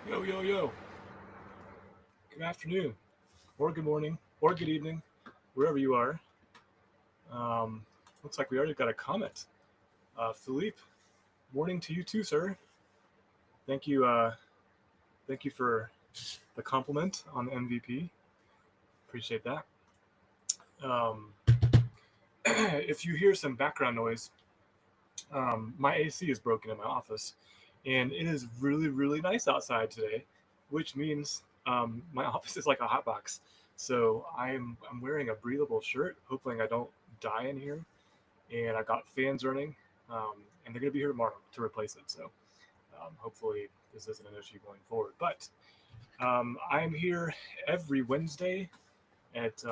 Yo, yo, yo. Good afternoon, or good morning, or good evening, wherever you are. Um, Looks like we already got a comment. Philippe, morning to you too, sir. Thank you. Thank you for the compliment on the MVP. Appreciate that. Um, if you hear some background noise, my AC is broken in my office, and it is really, really nice outside today, which means my office is like a hot box. So I'm wearing a breathable shirt, hoping I don't die in here, and I got fans running, and they're gonna be here tomorrow to replace it. So hopefully this isn't an issue going forward. But I'm here every Wednesday at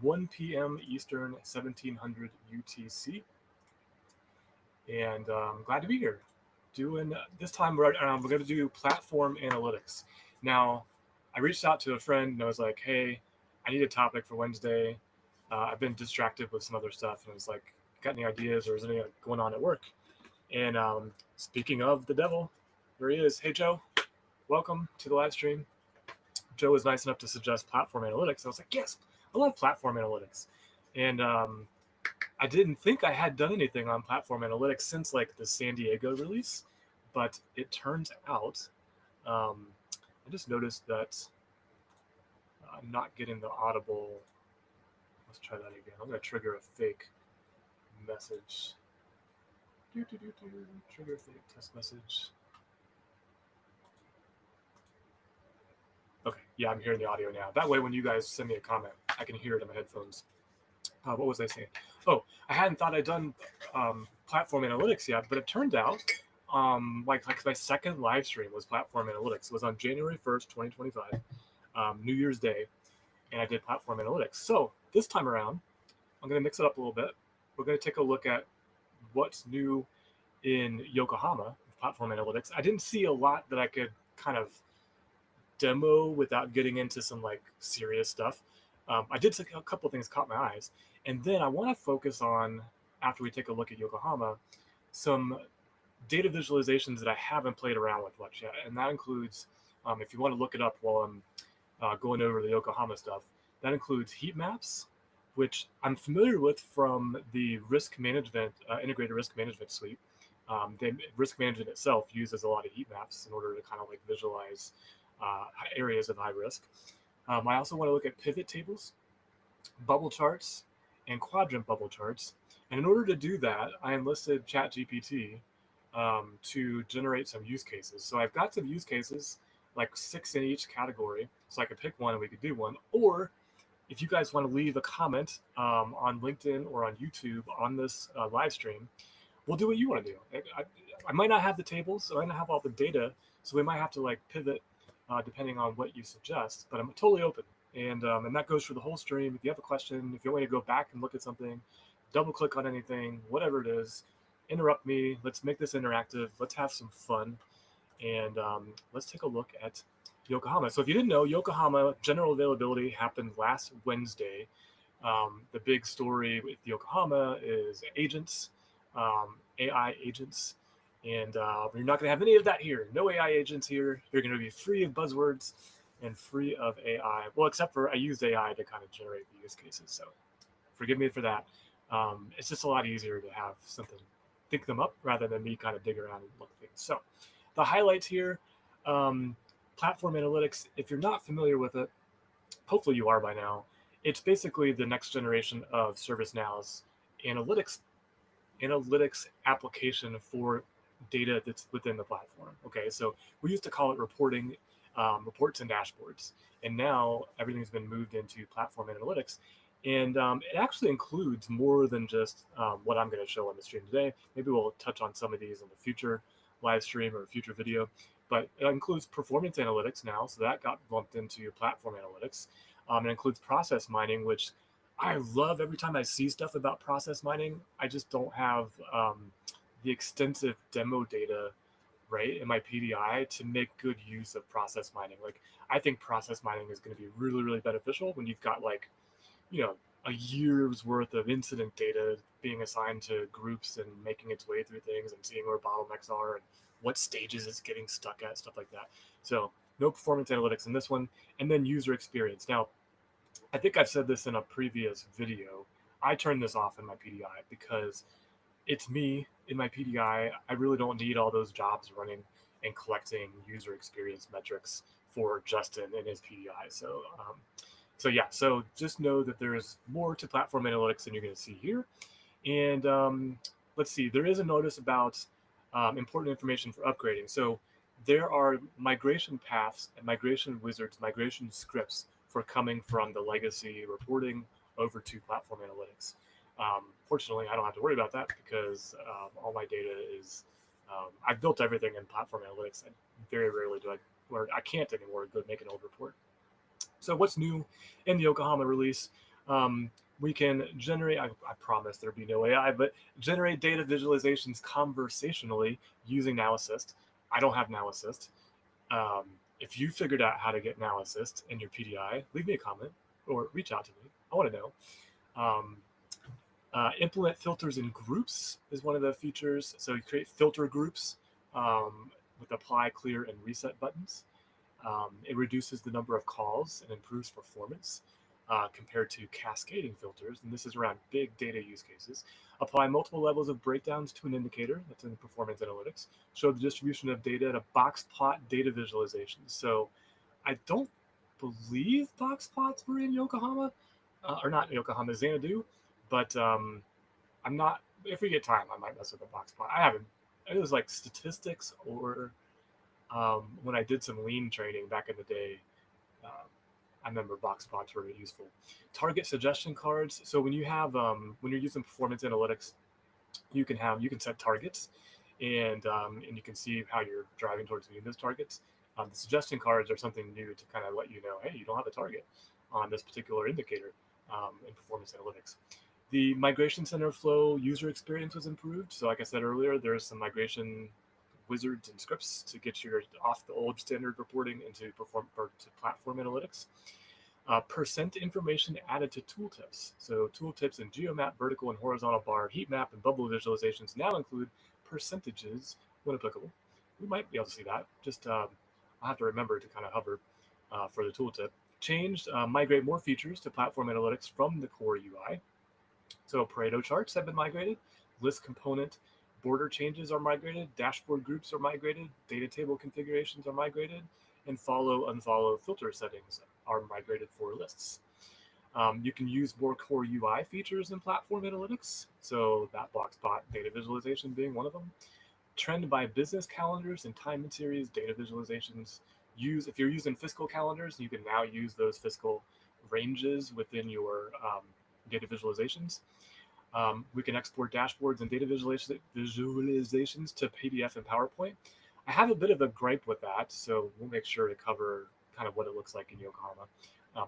1 p.m. Eastern, 1700 UTC, and I'm glad to be here. Doing this time, we're going to do platform analytics. Now, I reached out to a friend and I was like, "Hey, I need a topic for Wednesday. I've been distracted with some other stuff, and I was like, got any ideas or is anything going on at work?" And speaking of the devil, here he is. Hey, Joe, welcome to the live stream. Joe was nice enough to suggest platform analytics. I was like, yes, I love platform analytics, and I didn't think I had done anything on platform analytics since like the San Diego release, but it turns out um, I just noticed that I'm not getting the audible. Let's try that again. I'm going to trigger a fake message. Trigger fake test message. Okay, yeah, I'm hearing the audio now. That way, when you guys send me a comment, I can hear it in my headphones. What was I saying? Oh, I hadn't thought I'd done platform analytics yet, but it turned out like my second live stream was platform analytics. It was on January 1st, 2025, New Year's Day, and I did platform analytics. So this time around, I'm going to mix it up a little bit. We're going to take a look at what's new in Yokohama with platform analytics. I didn't see a lot that I could kind of demo without getting into some like serious stuff. I did see a couple of things caught my eyes, and then I want to focus on, after we take a look at Yokohama, some data visualizations that I haven't played around with much yet, and that includes, if you want to look it up while I'm going over the Yokohama stuff, that includes heat maps, which I'm familiar with from the risk management, integrated risk management suite. The risk management itself uses a lot of heat maps in order to kind of like visualize areas of high risk. I also want to look at pivot tables, bubble charts, and quadrant bubble charts. And in order to do that, I enlisted ChatGPT to generate some use cases. So I've got some use cases, like 6 in each category. So I could pick one and we could do one. Or if you guys want to leave a comment on LinkedIn or on YouTube on this live stream, we'll do what you want to do. I might not have the tables, so I might not have all the data, so we might have to like pivot depending on what you suggest. But I'm totally open, and that goes for the whole stream. If you have a question, if you want me to go back and look at something, double click on anything, whatever it is, interrupt me. Let's make this interactive. Let's have some fun, and let's take a look at Yokohama. So if you didn't know, Yokohama general availability happened last Wednesday. The big story with Yokohama is agents, AI agents, and you're not going to have any of that here. No AI agents here. You're going to be free of buzzwords and free of AI. Well, except for I used AI to kind of generate the use cases, so forgive me for that. It's just a lot easier to have something think them up rather than me kind of dig around and look at things. So the highlights here, platform analytics. If you're not familiar with it, hopefully you are by now. It's basically the next generation of ServiceNow's analytics application for data that's within the platform. Okay, so we used to call it reporting, reports and dashboards, and now everything's been moved into platform analytics. And it actually includes more than just what I'm going to show on the stream today. Maybe we'll touch on some of these in the future live stream or future video, but it includes performance analytics now, so that got lumped into platform analytics. It includes process mining, which I love. Every time I see stuff about process mining, I just don't have the extensive demo data right in my PDI to make good use of process mining. Like I think process mining is going to be really, really beneficial when you've got like, a year's worth of incident data being assigned to groups and making its way through things and seeing where bottlenecks are and what stages it's getting stuck at, stuff like that. So no performance analytics in this one. And then user experience. Now, I think I've said this in a previous video. I turned this off in my PDI because it's me in my PDI. I really don't need all those jobs running and collecting user experience metrics for Justin and his PDI. So yeah, so just know that there's more to platform analytics than you're going to see here. And let's see, there is a notice about important information for upgrading. So there are migration paths and migration wizards, migration scripts for coming from the legacy reporting over to platform analytics. Fortunately, I don't have to worry about that because all my data is, I've built everything in platform analytics. And very rarely do I, or I can't anymore, go make an old report. So what's new in the Yokohama release? We can generate, I promise there'll be no AI, but generate data visualizations conversationally using Now Assist. I don't have Now Assist. If you figured out how to get Now Assist in your PDI, leave me a comment or reach out to me. I want to know. Implement filters in groups is one of the features. So you create filter groups with apply, clear, and reset buttons. It reduces the number of calls and improves performance compared to cascading filters. And this is around big data use cases. Apply multiple levels of breakdowns to an indicator. That's in performance analytics. Show the distribution of data in a box plot data visualization. So I don't believe box plots were in Yokohama, or not Yokohama, Xanadu. But I'm not, if we get time, I might mess with a box plot. I haven't, it was like statistics or when I did some lean training back in the day, I remember box plots were useful. Target suggestion cards. So when you have when you're using performance analytics, you can set targets, and you can see how you're driving towards meeting those targets. The suggestion cards are something new to kind of let you know, hey, you don't have a target on this particular indicator in performance analytics. The migration center flow user experience was improved. So like I said earlier, there's some migration wizards and scripts to get you off the old standard reporting into platform analytics. Percent information added to tooltips. So tooltips and geomap, vertical and horizontal bar, heat map, and bubble visualizations now include percentages when applicable. We might be able to see that. Just I'll have to remember to kind of hover for the tooltip. Changed, migrate more features to platform analytics from the core UI. So Pareto charts have been migrated. List component border changes are migrated. Dashboard groups are migrated. Data table configurations are migrated. And follow, unfollow filter settings are migrated for lists. You can use more core UI features in platform analytics. So that box plot data visualization being one of them. Trend by business calendars and time and series data visualizations. If you're using fiscal calendars, you can now use those fiscal ranges within your data visualizations. We can export dashboards and data visualizations to PDF and PowerPoint. I have a bit of a gripe with that, so we'll make sure to cover kind of what it looks like in Yokohama.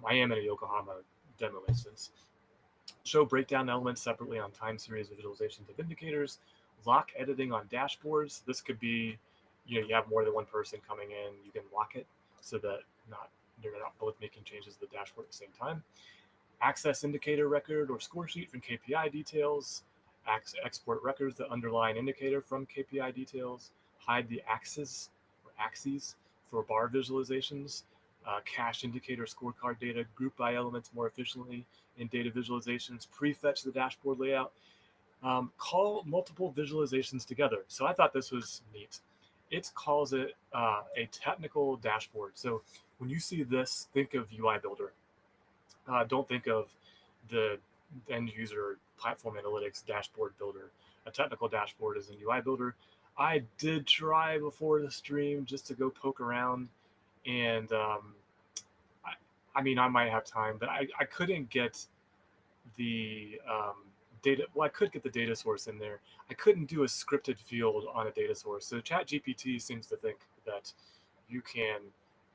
I am in a Yokohama demo instance. Show breakdown elements separately on time series visualizations of indicators. Lock editing on dashboards. This could be, you have more than one person coming in, you can lock it so that you're not both making changes to the dashboard at the same time. Access indicator record or score sheet from KPI details. Export records that underlie an indicator from KPI details. Hide the axes for bar visualizations. Cache indicator scorecard data. Group by elements more efficiently in data visualizations. Prefetch the dashboard layout. Call multiple visualizations together. So I thought this was neat. It calls it a technical dashboard. So when you see this, think of UI Builder. Don't think of the end user platform analytics dashboard builder. A technical dashboard is a UI Builder. I did try before the stream just to go poke around, and I mean, I might have time, but I couldn't get the data. Well, I could get the data source in there. I couldn't do a scripted field on a data source. So ChatGPT seems to think that you can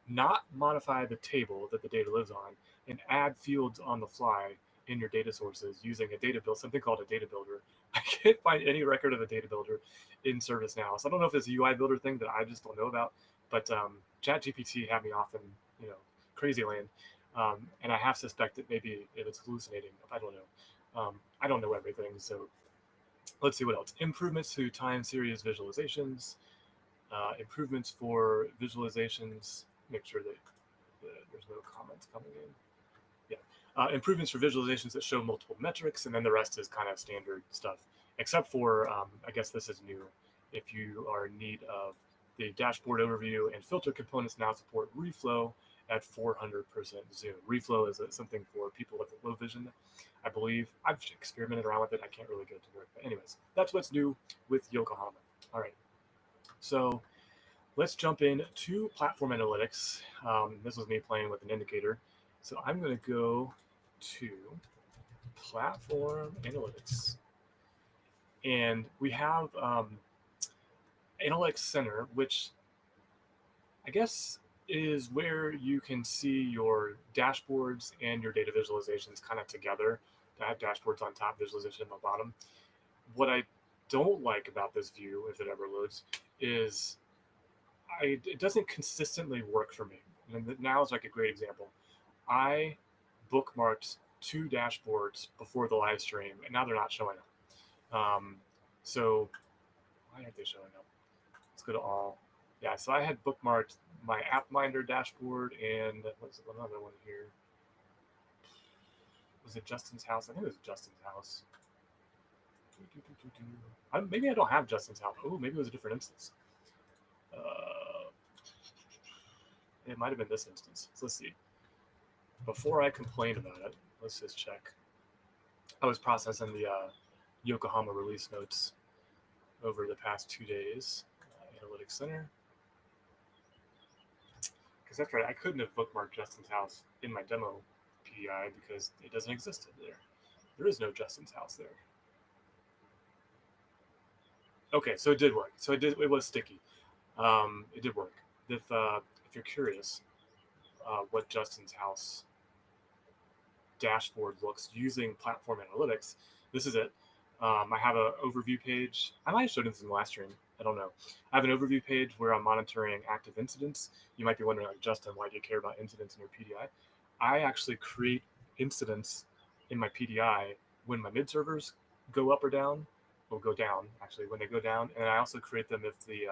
not modify the table that the data lives on and add fields on the fly in your data sources using a data build, something called a data builder. I can't find any record of a data builder in ServiceNow. So I don't know if it's a UI builder thing that I just don't know about, but ChatGPT had me off in crazy land. And I have suspected maybe if it's hallucinating. I don't know. I don't know everything, so let's see what else. Improvements to time series visualizations, improvements for visualizations. Make sure that there's no comments coming in. Yeah. Improvements for visualizations that show multiple metrics, and then the rest is kind of standard stuff, except for, I guess this is new. If you are in need of the dashboard overview and filter components now support reflow at 400% zoom. Reflow is something for people with low vision, I believe. I've experimented around with it. I can't really get it to work. But anyways, that's what's new with Yokohama. All right. So let's jump in to platform analytics. This was me playing with an indicator. So I'm going to go to platform analytics. And we have Analytics Center, which I guess is where you can see your dashboards and your data visualizations kind of together. I have dashboards on top, visualization on the bottom. What I don't like about this view, if it ever loads, is it doesn't consistently work for me. And now is like a great example. I bookmarked 2 dashboards before the live stream, and now they're not showing up. So why aren't they showing up? Let's go to all. Yeah, so I had bookmarked my AppMinder dashboard and what's another one here? Was it Justin's house? I think it was Justin's house. Maybe I don't have Justin's house. Oh, maybe it was a different instance. It might have been this instance. So let's see. Before I complained about it, let's just check. I was processing the Yokohama release notes over the past 2 days. Analytics Center. Because that's right, I couldn't have bookmarked Justin's house in my demo PDI because it doesn't exist there. There is no Justin's house there. Okay, so it did work. So it was sticky. It did work. If you're curious what Justin's house dashboard looks using platform analytics, this is it. I have an overview page. I might have showed this in the last stream. I don't know. I have an overview page where I'm monitoring active incidents. You might be wondering, like, Justin, why do you care about incidents in your PDI? I actually create incidents in my PDI when my mid servers go up or down, or go down, actually, when they go down. And I also create them if the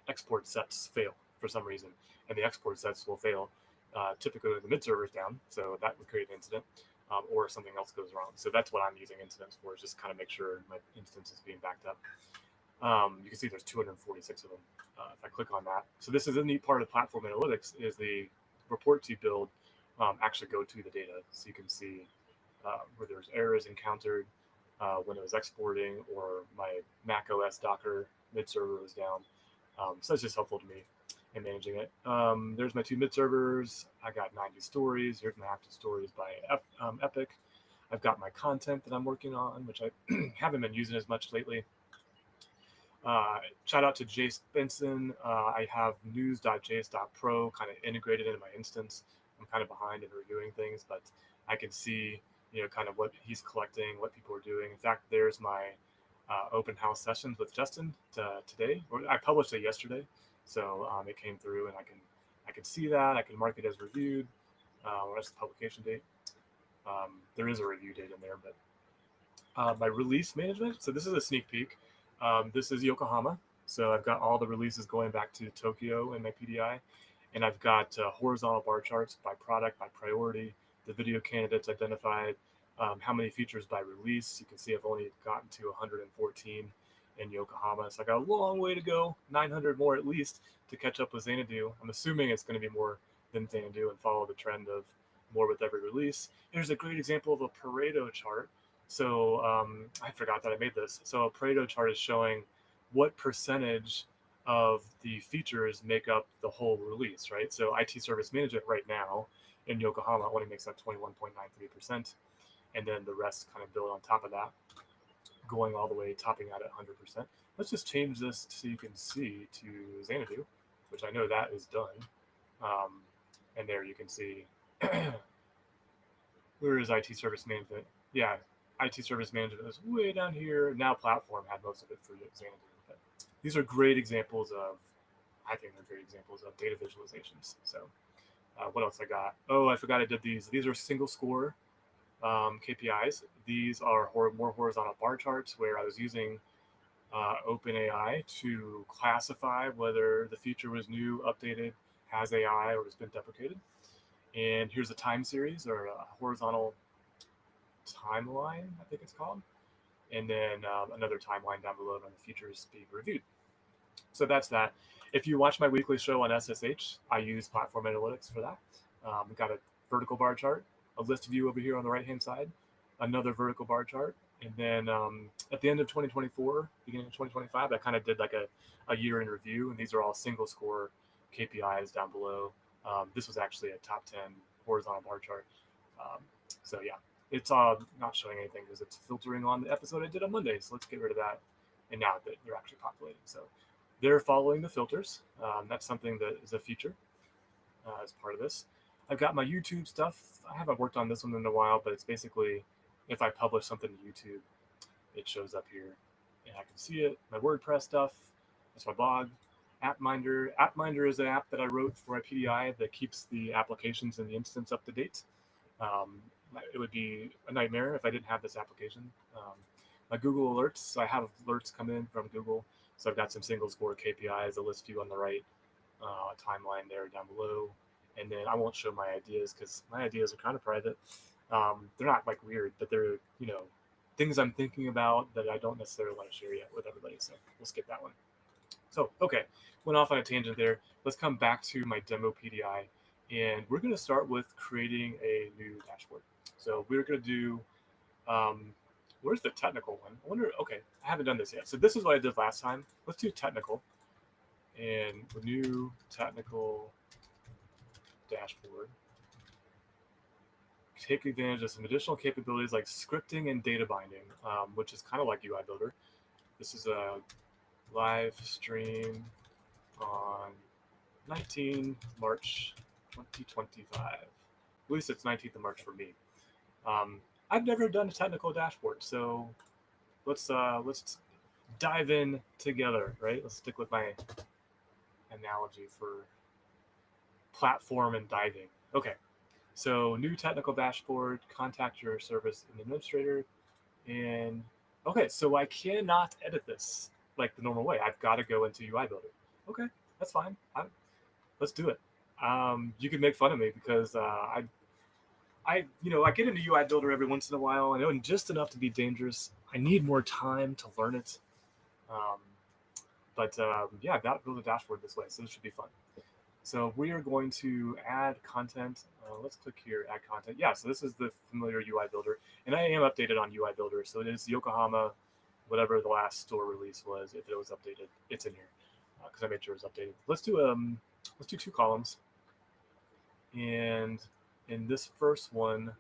export sets fail for some reason. And the export sets will fail. Typically, the mid server's down, so that would create an incident. Or something else goes wrong. So that's what I'm using incidents for, is just kind of make sure my instance is being backed up. You can see there's 246 of them if I click on that. So this is a neat part of platform analytics, is the report to build actually go to the data. So you can see where there's errors encountered when it was exporting, or my Mac OS Docker mid server was down. So that's just helpful to me in managing it. There's my 2 mid servers. I got 90 stories. Here's my active stories by Epic. I've got my content that I'm working on, which I haven't been using as much lately. Shout out to Jace Benson. I have news.js.pro kind of integrated into my instance. I'm kind of behind in reviewing things, but I can see, kind of what he's collecting, what people are doing. In fact, there's my open house sessions with Justin today, or I published it yesterday. So it came through, and I can see that. I can mark it as reviewed. What's the publication date? There is a review date in there, but my release management. So this is a sneak peek. This is Yokohama. So I've got all the releases going back to Tokyo in my PDI, and I've got horizontal bar charts by product, by priority, the video candidates identified, how many features by release. You can see I've only gotten to 114 in Yokohama. So I got a long way to go, 900 more at least, to catch up with Xanadu. I'm assuming it's going to be more than Xanadu and follow the trend of more with every release. Here's a great example of a Pareto chart. So I forgot that I made this. So a Pareto chart is showing what percentage of the features make up the whole release, right? So IT service management right now in Yokohama only makes up 21.93%. And then the rest kind of build on top of that, going all the way, topping out at 100%. Let's just change this so you can see to Xanadu, which I know that is done. And there you can see, where is IT service management? Yeah, IT service management is way down here. Now platform had most of it for Xanadu. But these are great examples of, I think they're great examples of data visualizations. So What else I got? Oh, I forgot I did these. These are single score KPIs. These are more horizontal bar charts where I was using OpenAI to classify whether the feature was new, updated, has AI, or has been deprecated. And here's a time series or a horizontal timeline, I think it's called. And then another timeline down below on the features being reviewed. So that's that. If you watch my weekly show on SSH, I use Platform Analytics for that. We've got a vertical bar chart, a list view over here on the right-hand side, another vertical bar chart. And then at the end of 2024, beginning of 2025, I kind of did like a year in review. And these are all single score KPIs down below. This was actually a top 10 horizontal bar chart. So yeah, it's not showing anything because it's filtering on the episode I did on Monday. So let's get rid of that. And now that they're actually populating. So they're following the filters. That's something that is a feature as part of this. I've got my YouTube stuff. I haven't worked on this one in a while, but it's basically if I publish something to YouTube, it shows up here and I can see it. My WordPress stuff, that's my blog. AppMinder. AppMinder is an app that I wrote for my PDI that keeps the applications and the instance up to date. It would be a nightmare if I didn't have this application. My Google Alerts, so I have alerts come in from Google. So I've got some single score KPIs, a list view on the right, timeline there down below. And then I won't show my ideas because my ideas are kind of private. They're not like weird, but they're, things I'm thinking about that I don't necessarily want to share yet with everybody. So we'll skip that one. So, okay, went off on a tangent there. Let's come back to my demo PDI. And we're going to start with creating a new dashboard. So we're going to do, where's the technical one? I wonder, okay, I haven't done this yet. So this is what I did last time. Let's do technical. And new technical dashboard. Take advantage of some additional capabilities like scripting and data binding, which is kind of like UI Builder. This is a live stream on 19 March 2025. At least it's 19th of March for me. I've never done a technical dashboard, so let's dive in together, right? Let's stick with my analogy for platform and diving. Okay, so new technical dashboard, contact your service administrator, and okay, so I cannot edit this like the normal way. I've got to go into UI Builder. Okay, that's fine. Let's do it. You can make fun of me because I get into UI Builder every once in a while. I know just enough to be dangerous. I need more time to learn it. Yeah, I've got to build a dashboard this way, so this should be fun. So we are going to add content. Let's click here, add content. Yeah, so this is the familiar UI Builder. And I am updated on UI Builder. So it is Yokohama, whatever the last store release was. If it was updated, it's in here because I made sure it was updated. Let's do 2 columns. And in this first one,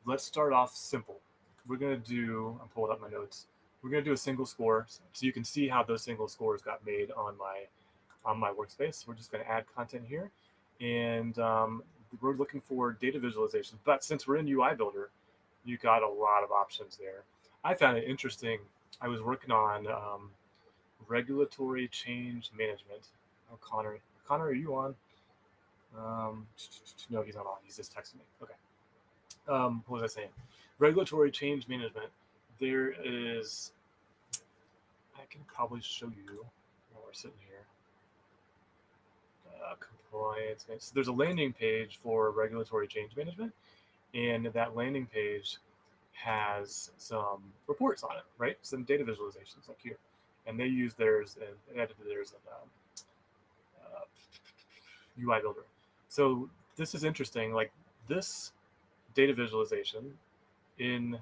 let's start off simple. We're going to do, I'm pulling up my notes. We're going to do a single score. So you can see how those single scores got made on my workspace. We're just going to add content here. And we're looking for data visualization. But since we're in UI Builder, you got a lot of options there. I found it interesting. I was working on regulatory change management. Oh, Connor, are you on? No, he's not on. He's just texting me. Okay. What was I saying? Regulatory change management. There is, I can probably show you while we're sitting here. Compliance. So there's a landing page for regulatory change management, and that landing page has some reports on it, right? Some data visualizations like here, and they use theirs and edited theirs in UI Builder. So this is interesting. Like this data visualization in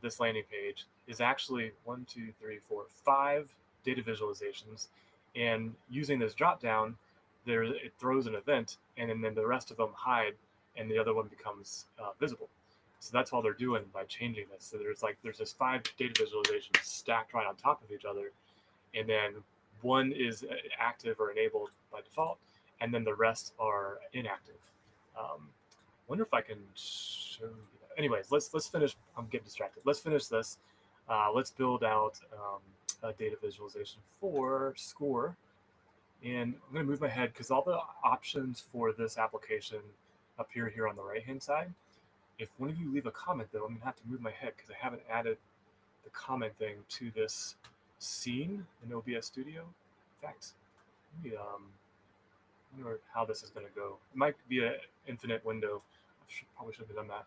this landing page is actually 1, 2, 3, 4, 5 data visualizations, and using this drop down, it throws an event, and then the rest of them hide, and the other one becomes visible. So that's all they're doing by changing this. So there's this 5 data visualizations stacked right on top of each other, and then one is active or enabled by default, and then the rest are inactive. Wonder if I can show you that. Anyways, let's finish. I'm getting distracted. Let's finish this. Let's build out a data visualization for score. And I'm going to move my head because all the options for this application appear here on the right-hand side. If one of you leave a comment, though, I'm going to have to move my head because I haven't added the comment thing to this scene in OBS Studio. In fact, let me, I wonder how this is going to go. It might be an infinite window. Probably should have done that.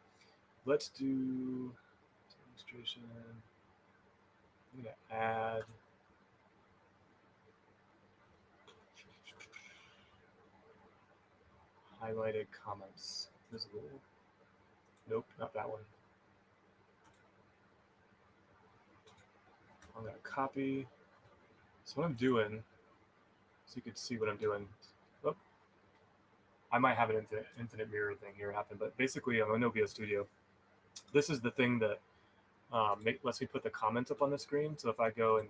Let's do demonstration. I'm going to add highlighted comments visible. Nope, not that one. I'm going to copy. So what I'm doing, so you can see what I'm doing. Oh, I might have an infinite mirror thing here happen, but basically I'm in OBS Studio. This is the thing that lets me put the comment up on the screen. So if I go and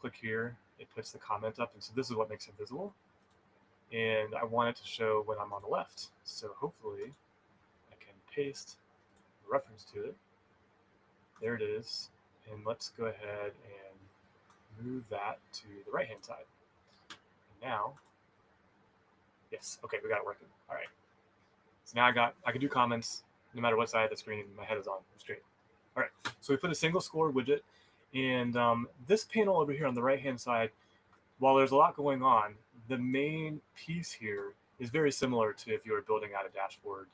click here, it puts the comment up, and so this is what makes it visible. And I want it to show when I'm on the left. So hopefully I can paste a reference to it. There it is. And let's go ahead and move that to the right-hand side. And now, yes, okay, we got it working. All right. So now I can do comments no matter what side of the screen my head is on. I'm straight. All right. So we put a single score widget, and this panel over here on the right-hand side, while there's a lot going on, the main piece here is very similar to if you were building out a dashboard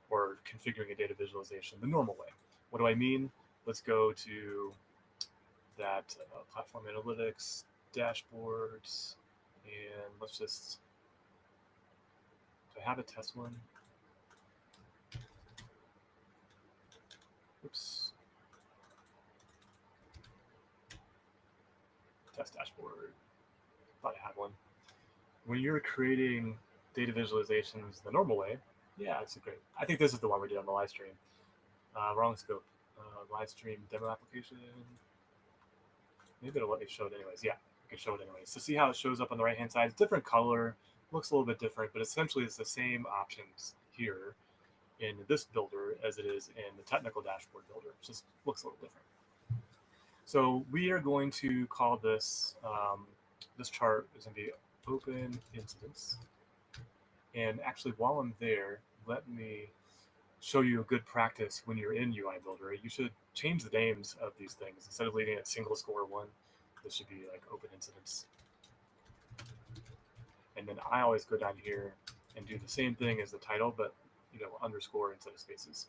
or configuring a data visualization the normal way. What do I mean? Let's go to that Platform Analytics, dashboards, and let's just, do I have a test one? Oops. Test dashboard. Thought I had one. When you're creating data visualizations the normal way, yeah, it's great. I think this is the one we did on the live stream. Wrong scope. Live stream demo application. Maybe it'll let me show it anyways. Yeah, I can show it anyways. So see how it shows up on the right-hand side? It's different color, looks a little bit different, but essentially it's the same options here in this builder as it is in the technical dashboard builder. It just looks a little different. So we are going to call this, this chart is going to be open incidents. And actually, while I'm there, let me show you a good practice when you're in UI Builder. You should change the names of these things. Instead of leaving it single score one, this should be like open incidents. And then I always go down here and do the same thing as the title, but underscore instead of spaces.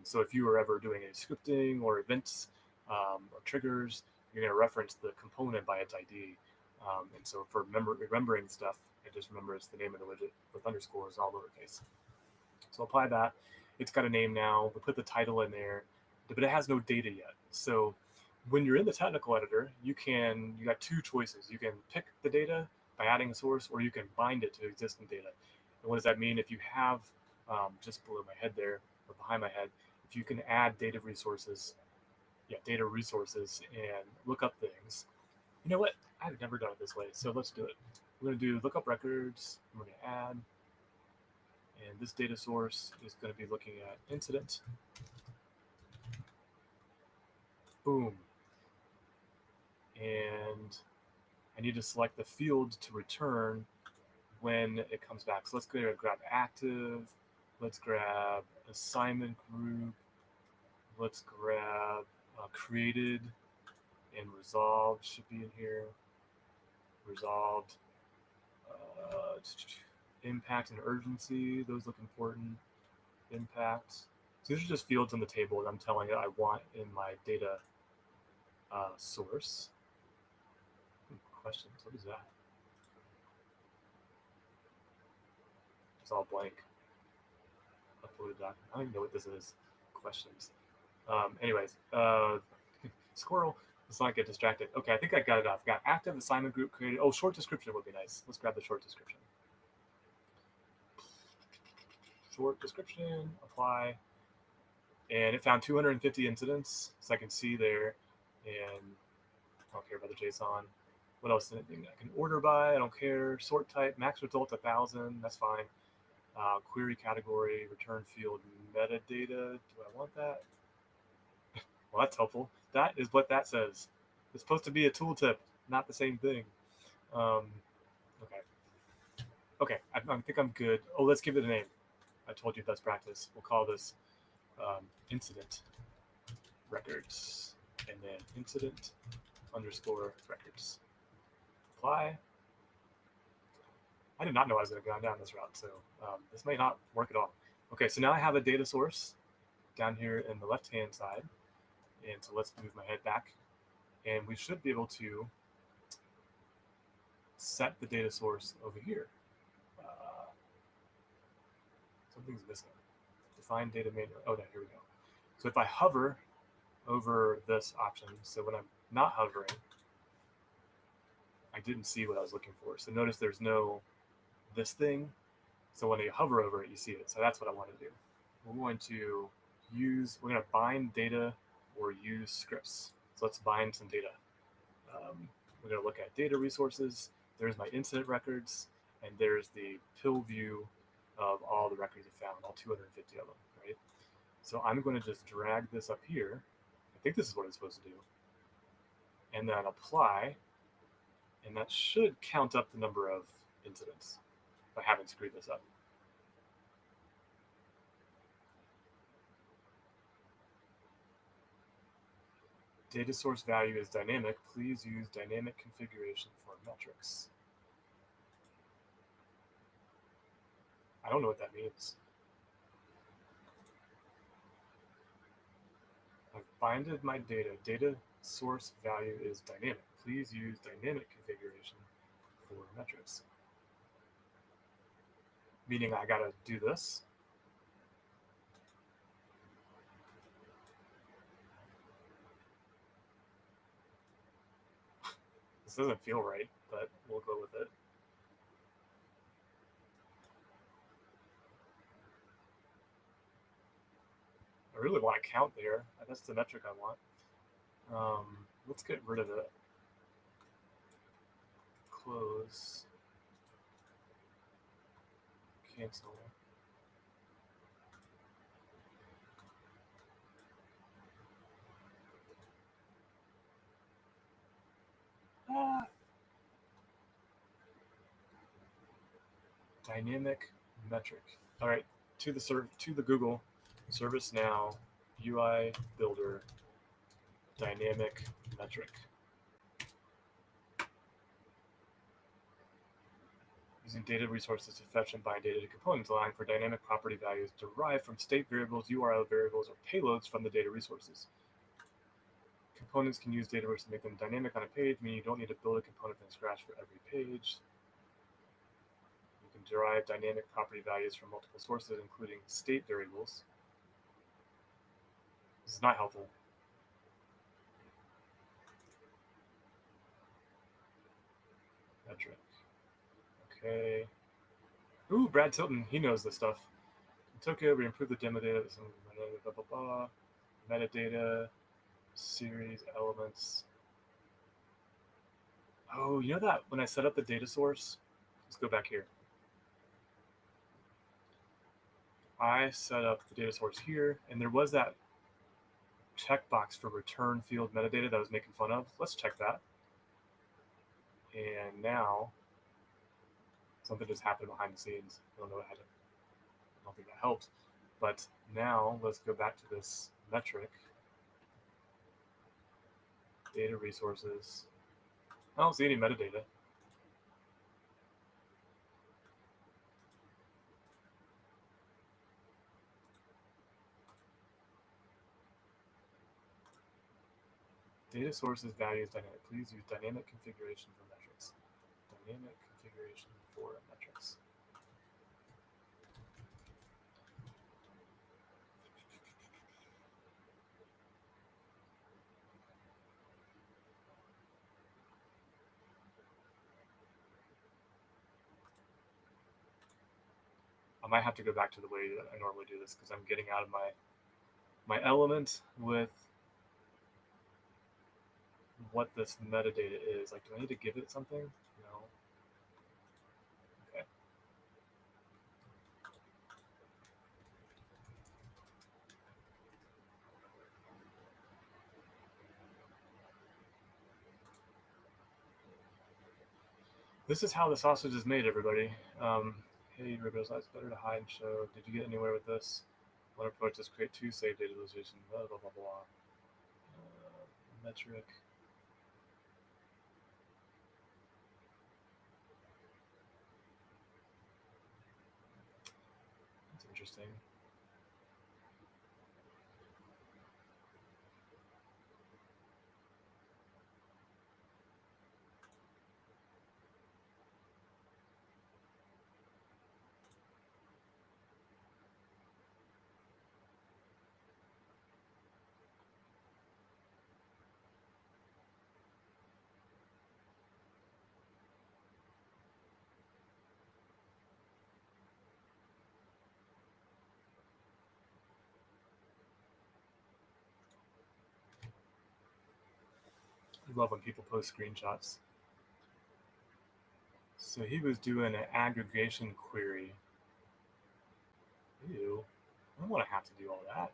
So if you were ever doing any scripting or events or triggers, you're going to reference the component by its ID. And so for remembering stuff, it just remembers the name of the widget with underscores all lowercase. So apply that. It's got a name now. We put the title in there, but it has no data yet. So when you're in the technical editor, you got two choices. You can pick the data by adding a source, or you can bind it to existing data. And what does that mean? If you have just below my head there, or behind my head, if you can add data resources and look up things. You know what? I've never done it this way, so let's do it. We're going to do lookup records. We're going to add, and this data source is going to be looking at incident. Boom. And I need to select the field to return when it comes back. So let's go and grab active. Let's grab assignment group. Let's grab created, and resolved should be in here. Resolved. Impact and urgency, those look important. Impact. So these are just fields on the table that I'm telling it I want in my data source. Questions, what is that? It's all blank. Uploaded document. I don't even know what this is. Questions. Anyways, squirrel. Let's not get distracted. Okay, I think I got it off. Got active assignment group created. Oh, short description would be nice. Let's grab the short description. Short description, apply. And it found 250 incidents, so I can see there. And I don't care about the JSON. What else? Anything I can order by? I don't care. Sort type, max result 1,000. That's fine. Query category, return field, metadata. Do I want that? Well, that's helpful. That is what that says. It's supposed to be a tooltip, not the same thing. Okay. Okay, I think I'm good. Oh, let's give it a name. I told you best practice. We'll call this incident records, and then incident underscore records. Apply. I did not know I was going to go down this route, so this may not work at all. Okay, so now I have a data source down here in the left-hand side, and so let's move my head back, and we should be able to set the data source over here. Something's missing. Define data manually. Oh, no, here we go. So if I hover over this option, so when I'm not hovering, I didn't see what I was looking for. So notice there's no this thing. So when you hover over it, you see it. So that's what I want to do. We're going to bind data or use scripts. So let's bind some data. We're going to look at data resources. There's my incident records, and there's the pill view of all the records I found, all 250 of them, right? So I'm going to just drag this up here. I think this is what it's supposed to do. And then apply, and that should count up the number of incidents if I haven't screwed this up. Data source value is dynamic. Please use dynamic configuration for metrics. I don't know what that means. I've binded my data. Data source value is dynamic. Please use dynamic configuration for metrics. Meaning I gotta do this. This doesn't feel right, but we'll go with it. I really want to count there. That's the metric I want. Let's get rid of it. Close. Cancel. Dynamic metric. All right, to the Google ServiceNow UI Builder dynamic metric. Using data resources to fetch and bind data to components, allowing for dynamic property values derived from state variables, URL variables, or payloads from the data resources. Components can use data to make them dynamic on a page, meaning you don't need to build a component from scratch for every page. You can derive dynamic property values from multiple sources, including state variables. This is not helpful. Metric. Okay. Ooh, Brad Tilton, he knows this stuff. In Tokyo, we improved the demo data, blah, blah, blah, metadata, series, elements. Oh, you know that when I set up the data source, let's go back here. I set up the data source here, and there was that checkbox for return field metadata that I was making fun of. Let's check that. And now something just happened behind the scenes. I don't know what happened. I don't think that helped. But now let's go back to this metric. Data resources. I don't see any metadata. Data sources values dynamic. Please use dynamic configuration for metrics. Dynamic configuration for metrics. I might have to go back to the way that I normally do this because I'm getting out of my element with what this metadata is. Like, do I need to give it something? No. Okay. This is how the sausage is made, everybody. Hey, Ribbos, it's better to hide and show. Did you get anywhere with this? One approach is create two save data visualization, blah, blah, blah, blah. Metric. That's interesting. I love when people post screenshots. So he was doing an aggregation query. Ew. I don't want to have to do all that.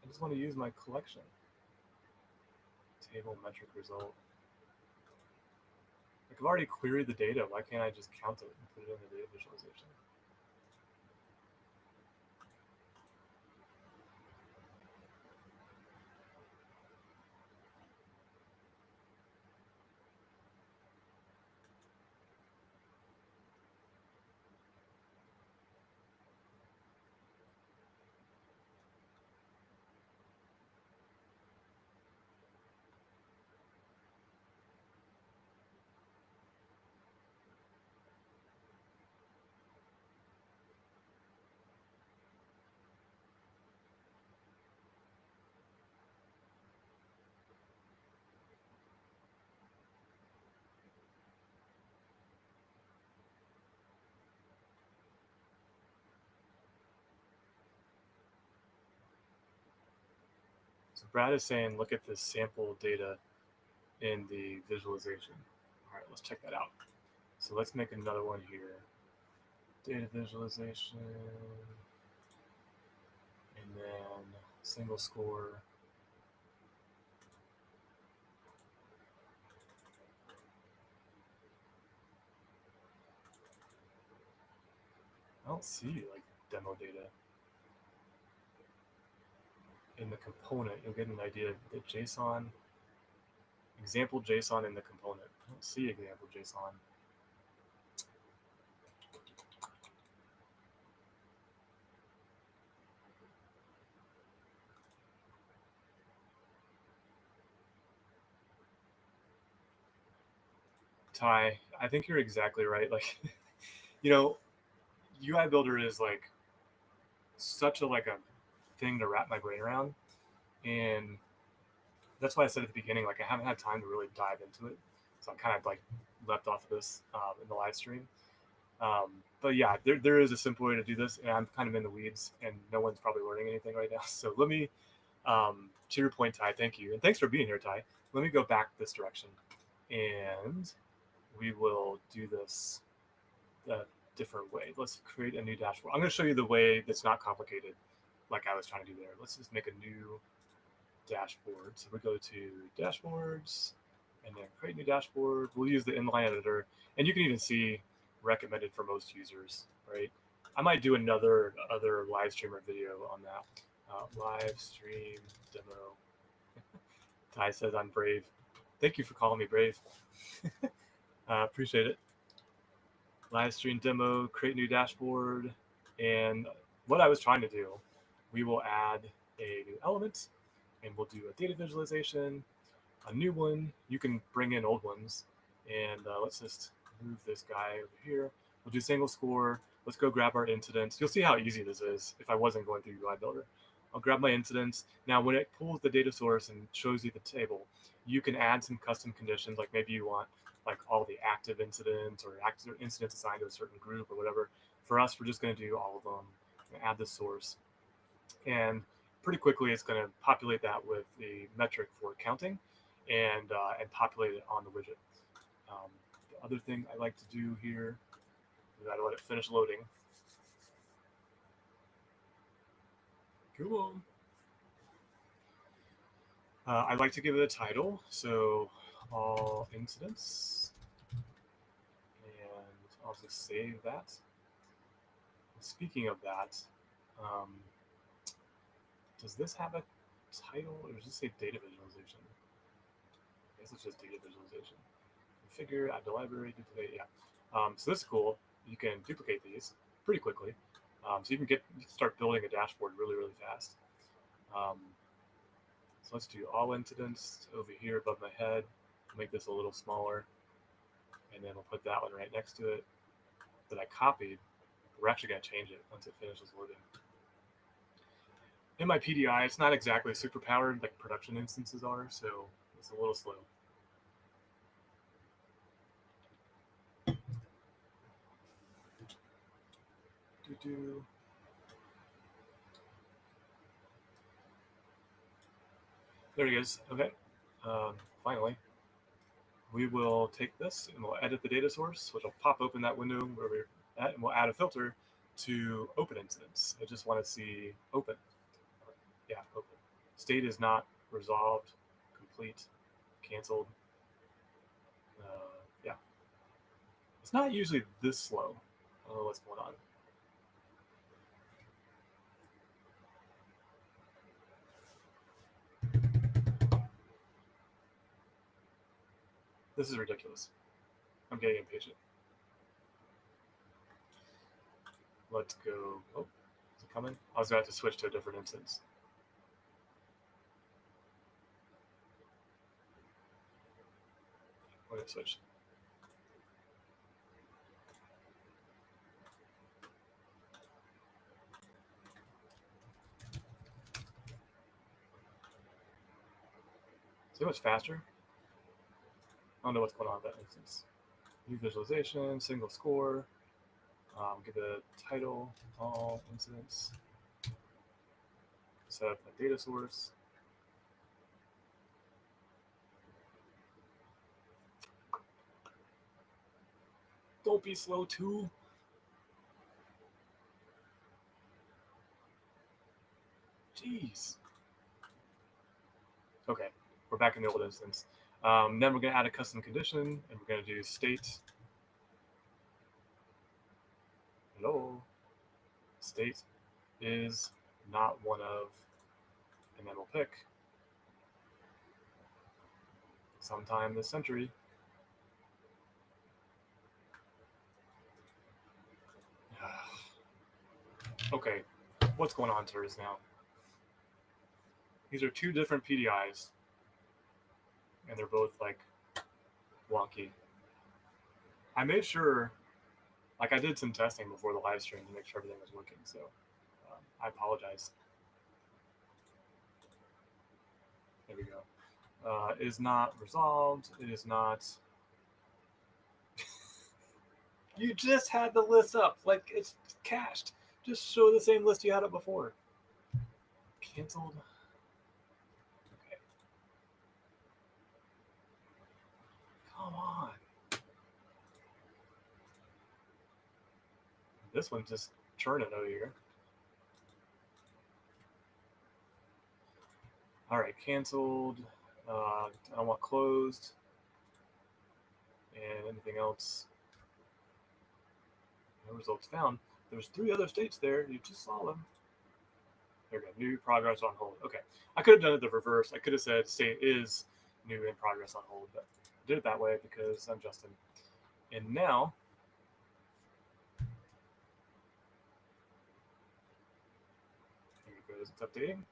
I just want to use my collection. Table metric result. Like I've already queried the data. Why can't I just count it and put it in the data visualization? So Brad is saying, look at this sample data in the visualization. All right, let's check that out. So let's make another one here. Data visualization, and then single score. I don't see like demo data in the component. You'll get an idea of the JSON, example JSON in the component. I don't see example JSON. Ty, I think you're exactly right. Like, you know, UI Builder is like such a like a thing to wrap my brain around, and that's why I said at the beginning, like I haven't had time to really dive into it, so I kind of like left off of this in the live stream. But yeah, there is a simple way to do this, and I'm kind of in the weeds, and no one's probably learning anything right now. So let me, to your point, Ty, thank you, and thanks for being here, Ty. Let me go back this direction, and we will do this a different way. Let's create a new dashboard. I'm going to show you the way that's not complicated, like I was trying to do there. Let's just make a new dashboard. So we go to dashboards and then create new dashboard. We'll use the inline editor, and you can even see recommended for most users, right? I might do another other live streamer video on that. Live stream demo. Ty says I'm brave. Thank you for calling me brave. Appreciate it. Live stream demo, create new dashboard, and what I was trying to do, we will add a new element, and we'll do a data visualization, a new one. You can bring in old ones, and let's just move this guy over here. We'll do single score. Let's go grab our incidents. You'll see how easy this is if I wasn't going through UI Builder. I'll grab my incidents. Now, when it pulls the data source and shows you the table, you can add some custom conditions, like maybe you want like all the active incidents or active incidents assigned to a certain group or whatever. For us, we're just going to do all of them, add the source, and pretty quickly it's going to populate that with the metric for counting, and populate it on the widget. The other thing I like to do here, we got to let it finish loading. Come on. I like to give it a title, so all incidents, I'll just save that. Speaking of that, does this have a title or does it say data visualization? I guess it's just data visualization. Configure, add to library, duplicate, yeah. So this is cool. You can duplicate these pretty quickly. So you can start building a dashboard really, really fast. So let's do all incidents over here above my head. Make this a little smaller. And then we'll put that one right next to it that I copied. We're actually going to change it once it finishes loading. In my PDI, it's not exactly super powered like production instances are, so it's a little slow. There he is. Okay. Finally, we will take this and we'll edit the data source, which will pop open that window where we're at, and we'll add a filter to open incidents. I just want to see open. Yeah, open. State is not resolved, complete, canceled. Yeah. It's not usually this slow. I don't know what's going on. This is ridiculous. I'm getting impatient. Let's go. Oh, is it coming? I was about to switch to a different instance. We're going to switch. See how much faster? I don't know what's going on with that instance. New visualization, single score. Give it a title, all incidents. Set up a data source. Don't be slow too. Jeez. Okay, we're back in the old instance. Then we're going to add a custom condition, and we're going to do state. Hello. State is not one of, and then we'll pick sometime this century. Okay, what's going on, ServiceNow? These are two different PDIs, and they're both like wonky. I made sure, like I did some testing before the live stream to make sure everything was working, so I apologize. There we go. It is not resolved. It is not. You just had the list up, like it's cached. Just show the same list you had up before. Canceled. Okay. Come on. This one's just churning over here. All right, canceled. I want closed. And anything else? No results found. There's 3 other states there. You just saw them. There we go. New progress on hold. Okay. I could have done it the reverse. I could have said state is new in progress on hold, but I did it that way because I'm Justin. And now, here it goes. It's updating.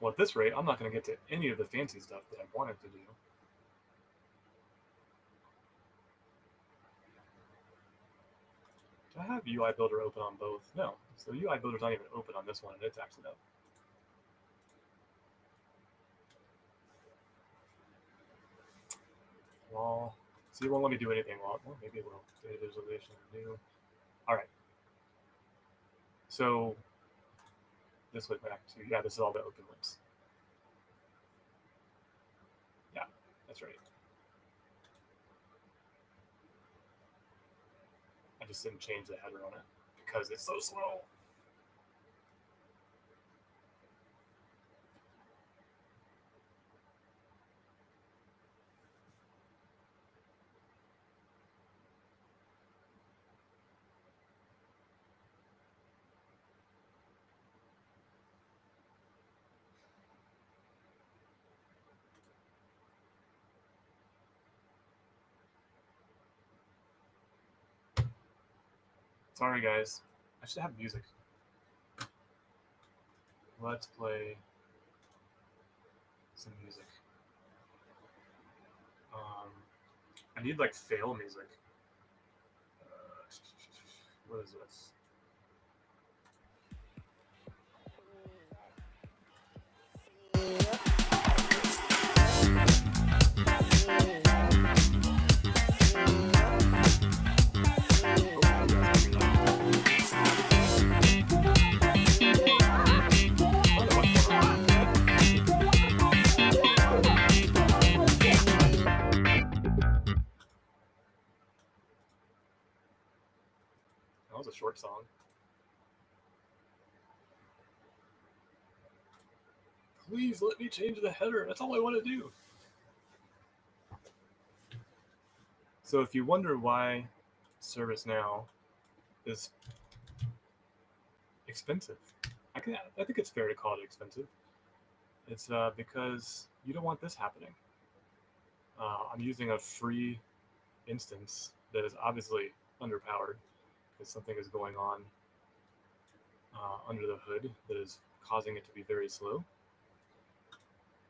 Well, at this rate, I'm not going to get to any of the fancy stuff that I wanted to do. Do I have UI Builder open on both? No. So UI Builder's not even open on this one, and it's actually up. Well, so you won't let me do anything. Well, maybe it will. Data visualization, new. All right. So this went back to, yeah, this is all the open links. Yeah, that's right. I just didn't change the header on it because it's so slow. Sorry, guys. I should have music. Let's play some music. I need like fail music. What is this? That was a short song. Please let me change the header. That's all I want to do. So if you wonder why ServiceNow is expensive, I think it's fair to call it expensive. It's because you don't want this happening. I'm using a free instance that is obviously underpowered because something is going on under the hood that is causing it to be very slow.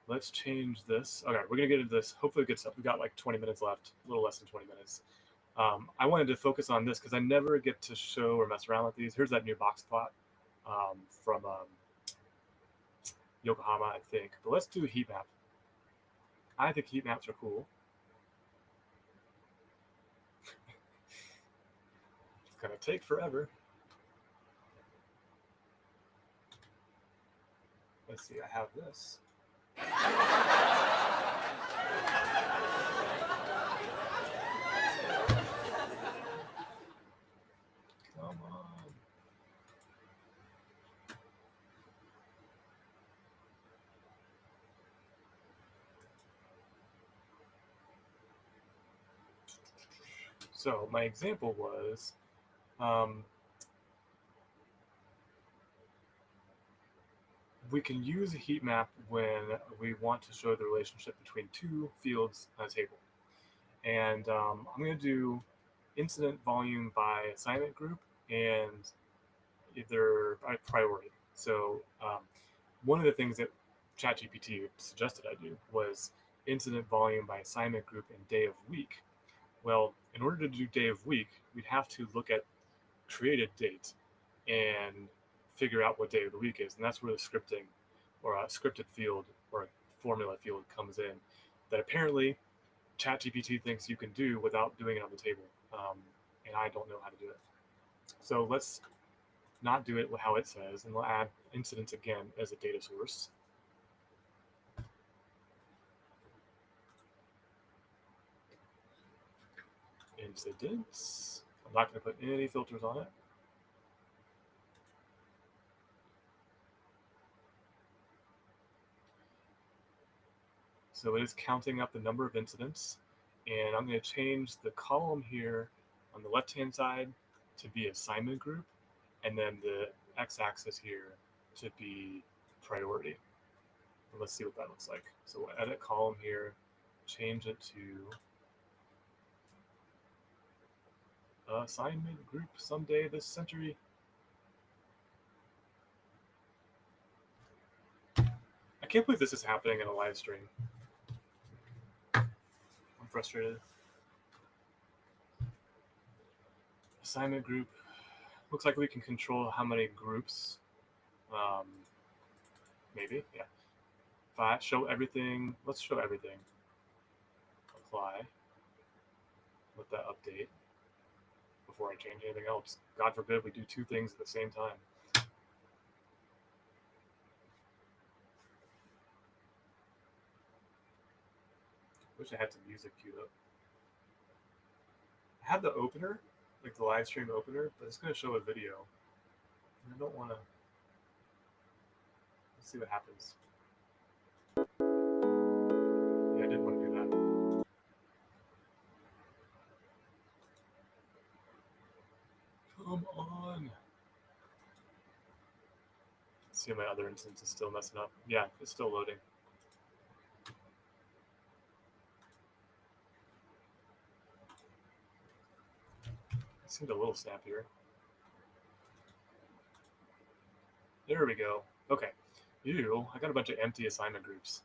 Let's change this. Okay, we're gonna get into this. Hopefully it gets up. We've got like 20 minutes left, a little less than 20 minutes. I wanted to focus on this because I never get to show or mess around with these. Here's that new box plot from Yokohama, I think. But let's do a heat map. I think heat maps are cool. It's gonna take forever. Let's see, I have this. Come on. So my example was we can use a heat map when we want to show the relationship between two fields on a table. And I'm going to do incident volume by assignment group and either by priority. So one of the things that ChatGPT suggested I do was incident volume by assignment group and day of week. Well, in order to do day of week, we'd have to look at created date and figure out what day of the week is. And that's where the scripting or a scripted field or a formula field comes in that apparently ChatGPT thinks you can do without doing it on the table. And I don't know how to do it. So let's not do it how it says, and we'll add incidents again as a data source. Incidents. I'm not going to put any filters on it. So it is counting up the number of incidents, and I'm going to change the column here on the left-hand side to be assignment group, and then the x-axis here to be priority. And let's see what that looks like. So we'll edit column here, change it to assignment group someday this century. I can't believe this is happening in a live stream. I'm frustrated. Assignment group. Looks like we can control how many groups. Maybe, yeah. Show everything. Let's show everything. Apply. Let that update before I change anything else. God forbid we do two things at the same time. Wish I had some music queued up. I have the opener, like the live stream opener, but it's going to show a video. And I don't want to. Let's see what happens. Yeah, I didn't want to do that. Come on. Let's see if my other instance is still messing up. Yeah, it's still loading. It seemed a little snappier. There we go. Okay. Ew, I got a bunch of empty assignment groups.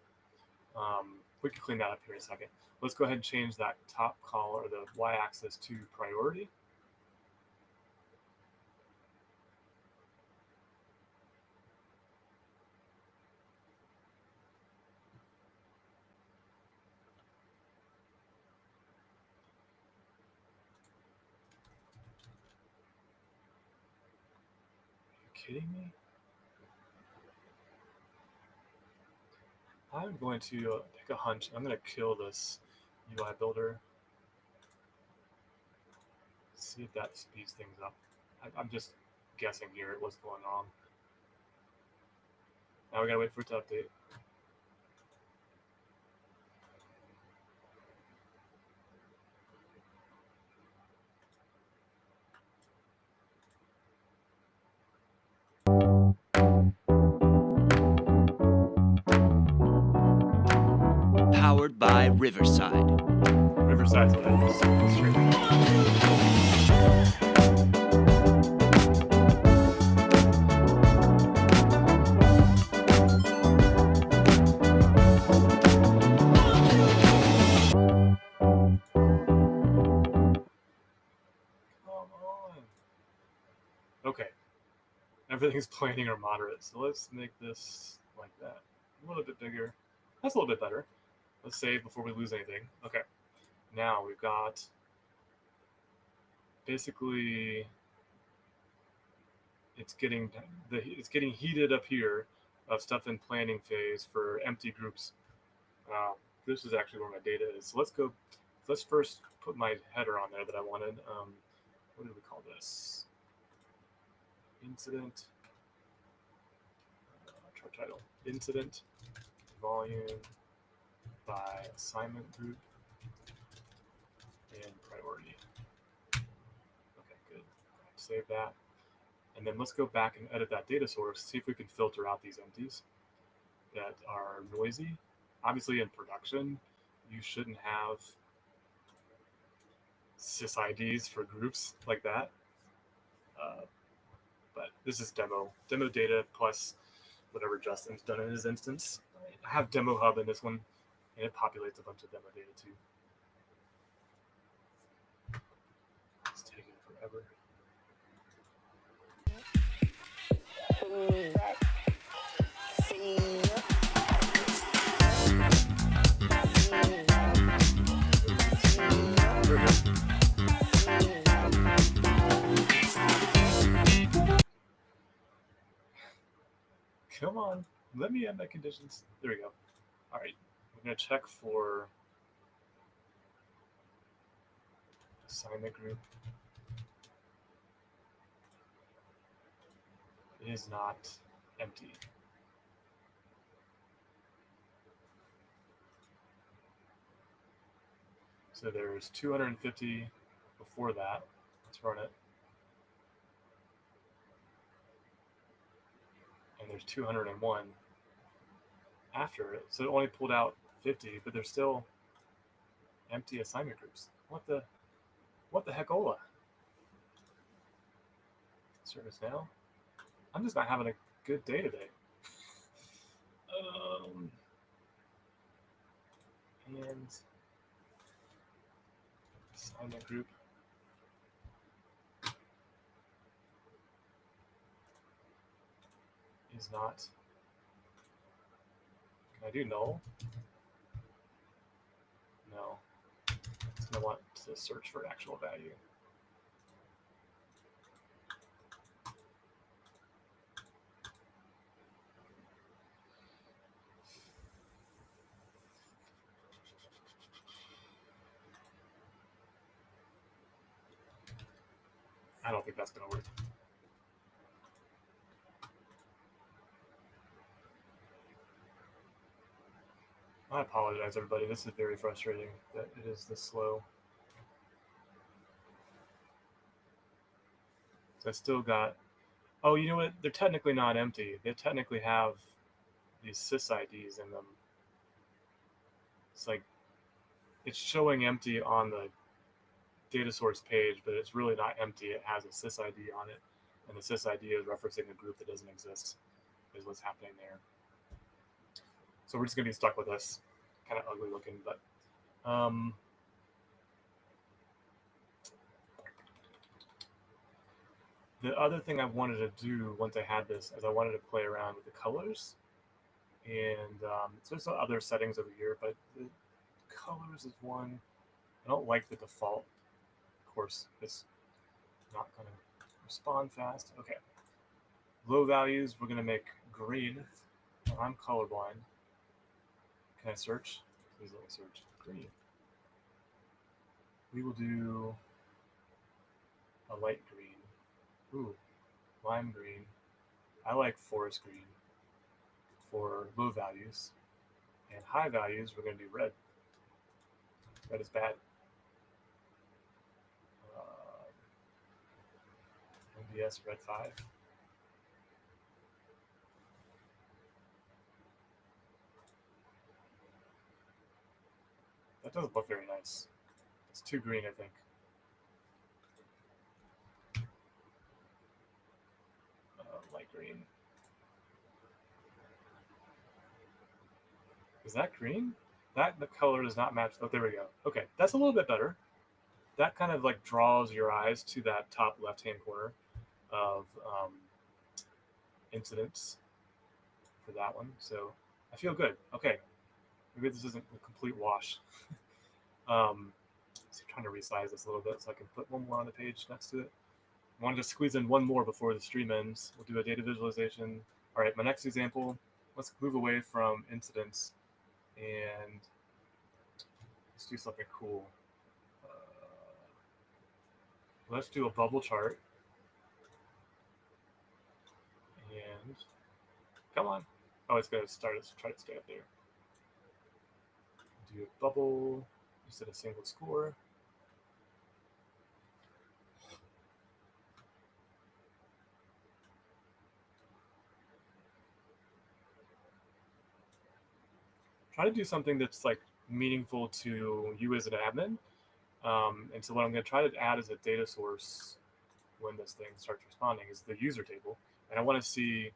We can clean that up here in a second. Let's go ahead and change that top call or the y-axis to priority. Are you kidding me? I'm going to take a hunch. I'm going to kill this UI builder. See if that speeds things up. I'm just guessing here what's going on. Now we gotta wait for it to update. Powered by Riverside. Riverside's what I use. Straight. Come on. Okay. Everything's planning or moderate. So let's make this like that. A little bit bigger. That's a little bit better. Let's save before we lose anything. Okay. Now we've got basically it's getting heated up here of stuff in planning phase for empty groups. This is actually where my data is. So let's first put my header on there that I wanted. What do we call this? Incident. Chart title. Incident volume by assignment group and priority. Okay, good. Save that. And then let's go back and edit that data source, see if we can filter out these empties that are noisy. Obviously in production, you shouldn't have sysids for groups like that. But this is demo data plus whatever Justin's done in his instance. I have Demo Hub in this one, and it populates a bunch of demo data too. It's taking forever. Come on, let me add my conditions. There we go. All right, we're gonna check for assignment group. It is not empty. So there's 250 before that. Let's run it. And there's 201 after it. So it only pulled out 50, but there's still empty assignment groups. What the heck-ola? ServiceNow? I'm just not having a good day today. And assignment group. Is not. Can I do null? No. It's going to want to search for actual value. I don't think that's going to work. I apologize, everybody. This is very frustrating that it is this slow. So I still got, oh, you know what? They're technically not empty. They technically have these sysids in them. It's like, it's showing empty on the data source page, but it's really not empty. It has a sysid on it, and the sysid is referencing a group that doesn't exist. is what's happening there. So we're just gonna be stuck with this, kind of ugly looking, but the other thing I wanted to do once I had this is I wanted to play around with the colors, and so there's other settings over here, but the colors is one. I don't like the default. Of course, it's not gonna respond fast. Okay. Low values, we're gonna make green. I'm colorblind. Can I search? Please let me search. Green. We will do a light green. Ooh, lime green. I like forest green for low values. And high values, we're going to do red. Red is bad. MBS red 5. That doesn't look very nice. It's too green, I think. Light green. Is that green? The color does not match. Oh, there we go. Okay, that's a little bit better. That kind of like draws your eyes to that top left-hand corner of incidents for that one. So I feel good. Okay, maybe this isn't a complete wash. So I'm trying to resize this a little bit so I can put one more on the page next to it. I want to just squeeze in one more before the stream ends. We'll do a data visualization. All right, my next example, let's move away from incidents and let's do something cool. Let's do a bubble chart. And come on. Oh, it's going to start. Let's try to stay up there. Do a bubble. You set a single score. Try to do something that's like meaningful to you as an admin. And so what I'm going to try to add as a data source when this thing starts responding is the user table. And I want to see,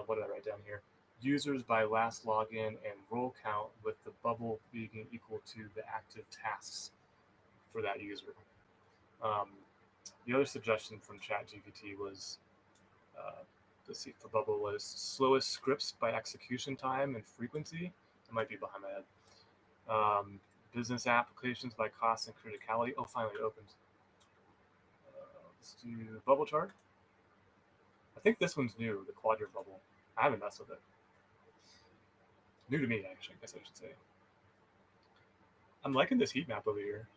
what did I write down here? Users by last login and role count with the bubble being equal to the active tasks for that user. The other suggestion from ChatGPT was, let's see, for bubble was slowest scripts by execution time and frequency. It might be behind my head. Business applications by cost and criticality. Oh, finally it opened. Let's do bubble chart. I think this one's new, the quadrant bubble. I haven't messed with it. New to me, actually, I guess I should say. I'm liking this heat map over here.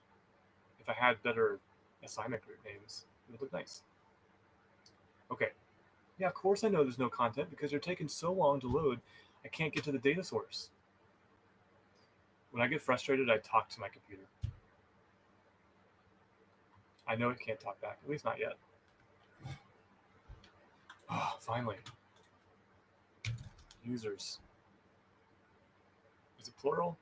If I had better assignment group names, it would look nice. Okay. Yeah, of course I know there's no content because they're taking so long to load, I can't get to the data source. When I get frustrated, I talk to my computer. I know it can't talk back, at least not yet. Oh, finally. Users. Is it plural?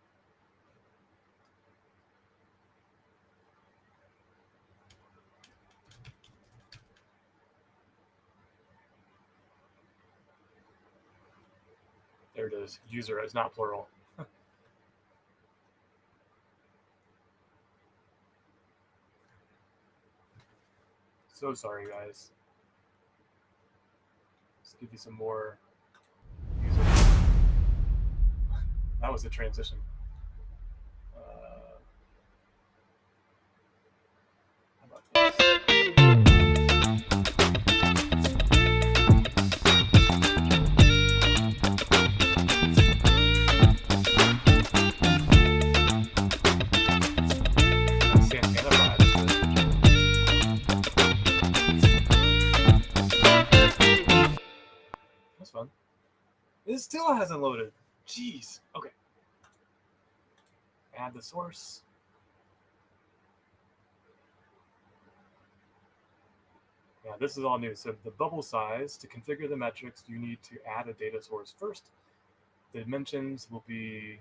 There it is. User is not plural. So sorry, guys. Let's give you some more user. That was a transition. How about this? Santana vibe. That's fun. It still hasn't loaded. Jeez. Okay. Add the source. Yeah, this is all new. So the bubble size, to configure the metrics, you need to add a data source first. The dimensions will be,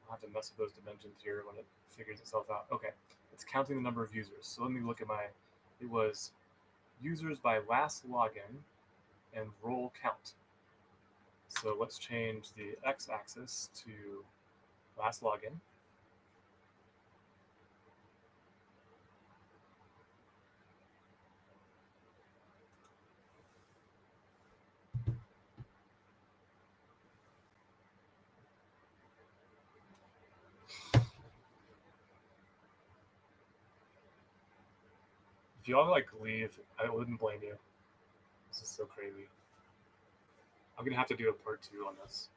I'll have to mess with those dimensions here when it figures itself out. Okay, it's counting the number of users. So let me look at it was users by last login and role count. So let's change the x-axis to last login. If y'all like leave, I wouldn't blame you. This is so crazy. I'm gonna have to do a part 2 on this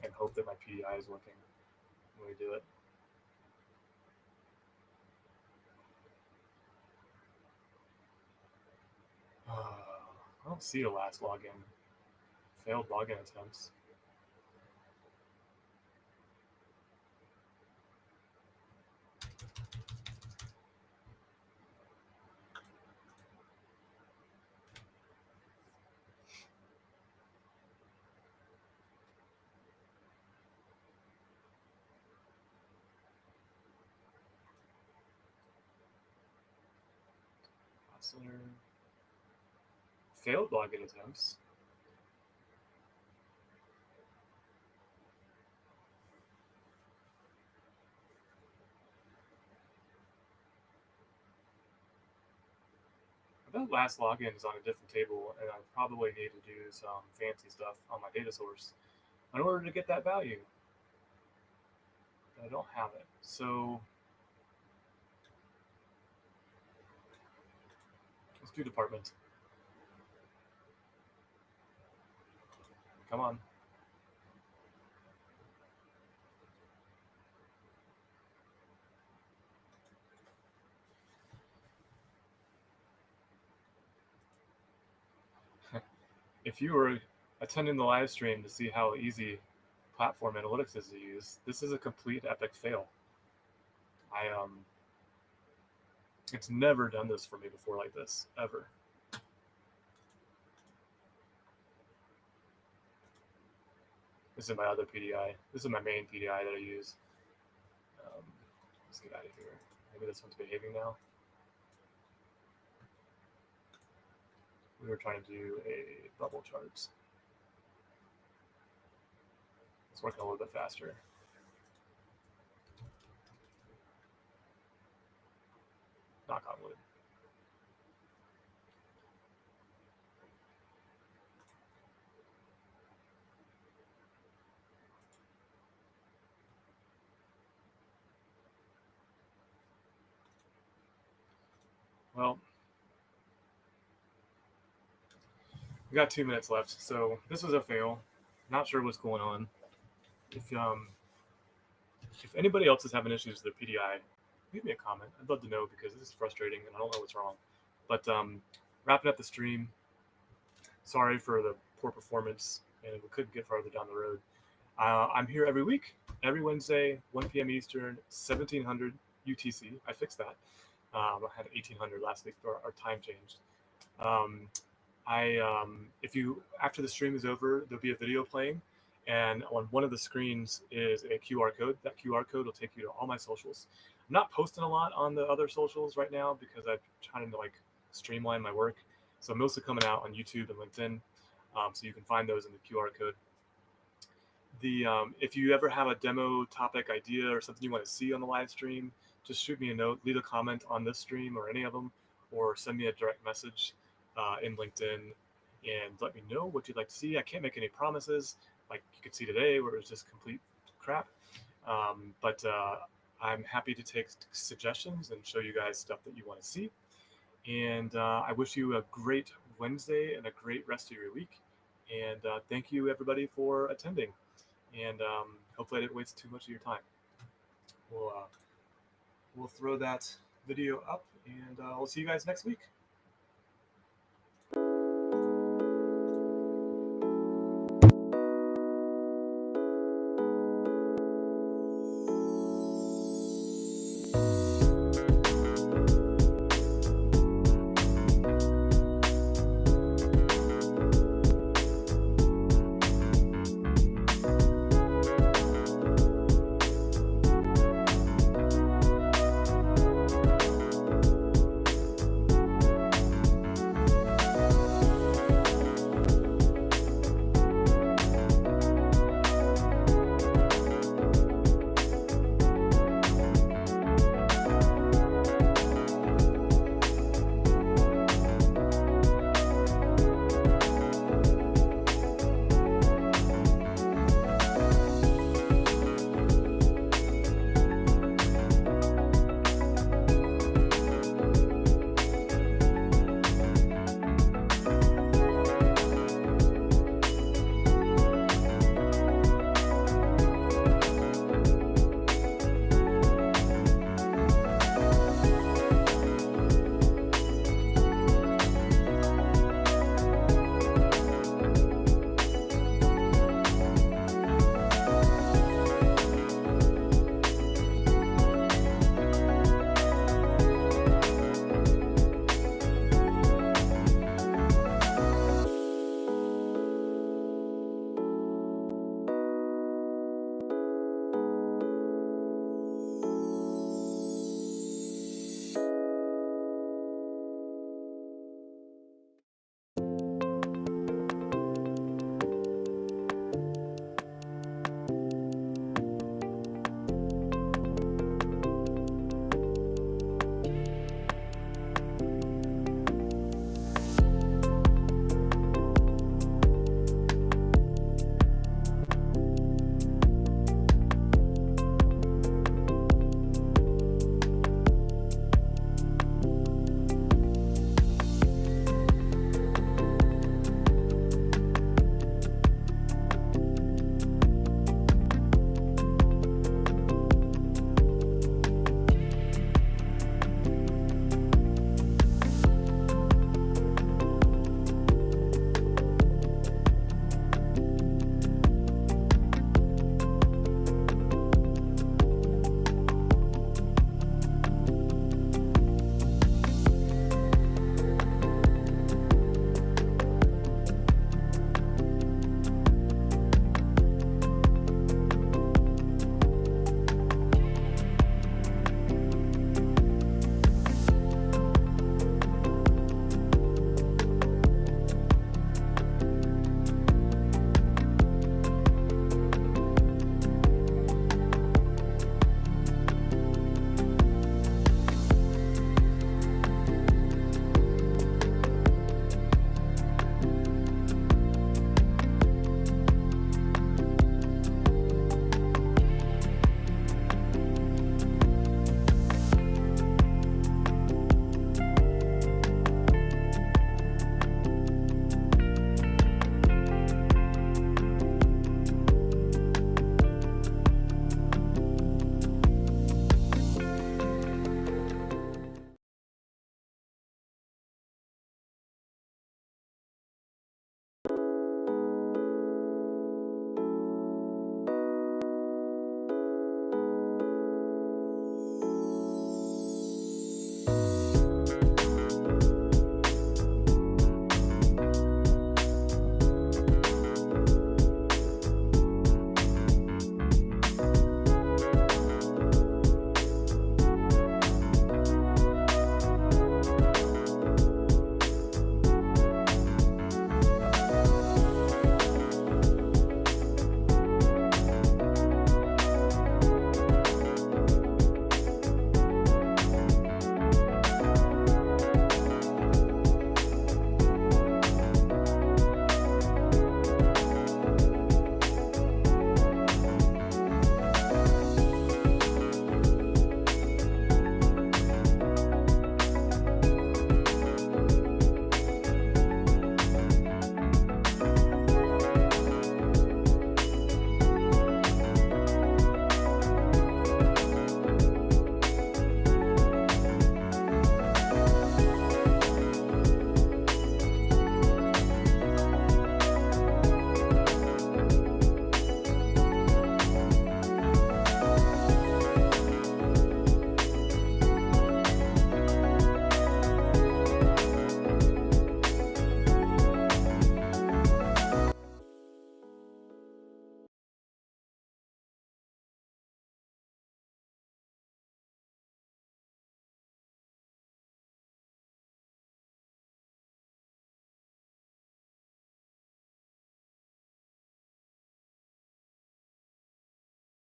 and hope that my PDI is working when we do it. I don't see a last login. Failed login attempts. Failed login attempts. I bet last login is on a different table, and I probably need to do some fancy stuff on my data source in order to get that value. But I don't have it. So let's do department. Come on. If you were attending the live stream to see how easy platform analytics is to use, this is a complete epic fail. It's never done this for me before like this, ever. This is my other PDI. This is my main PDI that I use. Let's get out of here. Maybe this one's behaving now. We were trying to do a bubble charts. It's working a little bit faster. Knock on wood. Well, we got 2 minutes left, so this was a fail. Not sure what's going on. If anybody else is having issues with their PDI, leave me a comment. I'd love to know because this is frustrating and I don't know what's wrong. But wrapping up the stream, sorry for the poor performance and we couldn't get farther down the road. I'm here every week, every Wednesday, 1 p.m. Eastern, 1700 UTC. I fixed that. I had 1800 last week, our time changed. If you, after the stream is over, there'll be a video playing, and on one of the screens is a QR code. That QR code will take you to all my socials. I'm not posting a lot on the other socials right now because I'm trying to like streamline my work. So I'm mostly coming out on YouTube and LinkedIn. So you can find those in the QR code. If you ever have a demo topic idea or something you want to see on the live stream, just shoot me a note, leave a comment on this stream or any of them, or send me a direct message in LinkedIn and let me know what you'd like to see. I can't make any promises, like you could see today where it was just complete crap. But I'm happy to take suggestions and show you guys stuff that you want to see. And I wish you a great Wednesday and a great rest of your week. And thank you everybody for attending. And hopefully I didn't waste too much of your time. We'll throw that video up and I'll see you guys next week.